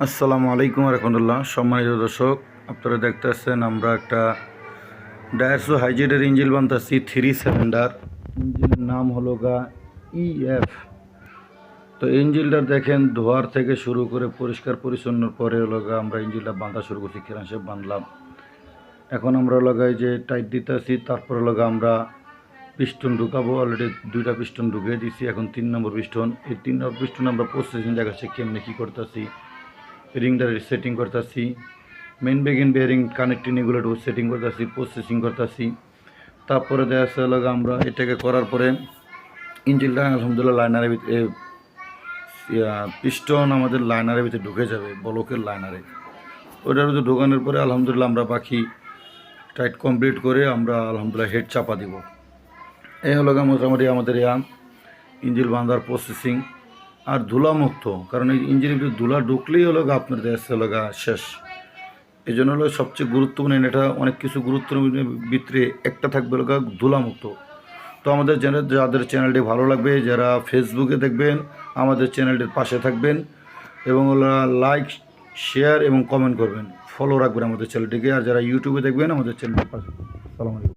আসসালামু আলাইকুম রহমতুল্লাহ। সম্মানিত দর্শক, আপনারা দেখতেছেন আমরা একটা ডায়াসো হাইজেটের ইঞ্জিল বানতেছি 3 সিলিন্ডার। ইঞ্জিলের নাম হলো EF। তো ইঞ্জিলটা দেখেন ধোয়ার থেকে শুরু করে পরিষ্কার পরিচ্ছন্ন পরে আমরা ইঞ্জিলটা বাঁধা শুরু করছি, কেরাসে বাঁধলাম। এখন আমরা যে টাইট দিতেছি, তারপরে আমরা পিস্টন ঢুকাবো। অলরেডি 2টা পিস্টন ঢুকিয়ে দিছি, এখন 3 নম্বর পিস্টন। এই 3 নম্বর পিস্টন আমরা প্রসেসিং দেখাচ্ছি কেমনে কী করতেছি। রিংটা সেটিং করতেছি, মেন বেগিন বেয়ারিং কানেক্টিং এগুলো সেটিং করতেছি, প্রসেসিং করতেছি। তারপরে দেখা যাচ্ছে আমরা এটাকে করার পরে ইঞ্জিনটা আলহামদুলিল্লাহ লাইনারের ভিতরে পিস্টন আমাদের লাইনারের ভিতরে ঢুকে যাবে, ব্লকের লাইনারে। ওইটার ভিতরে ঢোকানোর পরে আলহামদুলিল্লাহ আমরা বাকি টাইট কমপ্লিট করে আমরা আলহামদুলিল্লাহ হেড চাপা দিব। এই হলো মোটামুটি আমাদের ইঞ্জিন বাঁধার প্রসেসিং। আর ধুলামুক্ত, কারণ এই ইঞ্জিনের ভিতরে ধুলা ঢুকলেই আপনার দেশ শেষ। এই জন্য সবচেয়ে গুরুত্বপূর্ণ, এটা অনেক কিছু গুরুত্বপূর্ণ ভিতরে একটা থাকবে ধুলামুক্ত। তো আমাদের যাদের চ্যানেলটি ভালো লাগবে, যারা ফেসবুকে দেখবেন আমাদের চ্যানেলটির পাশে থাকবেন এবং লাইক, শেয়ার এবং কমেন্ট করবেন, ফলো রাখবেন আমাদের চ্যানেলটিকে। আর যারা ইউটিউবে দেখবেন আমাদের চ্যানেলটির পাশে। আসসালামু আলাইকুম।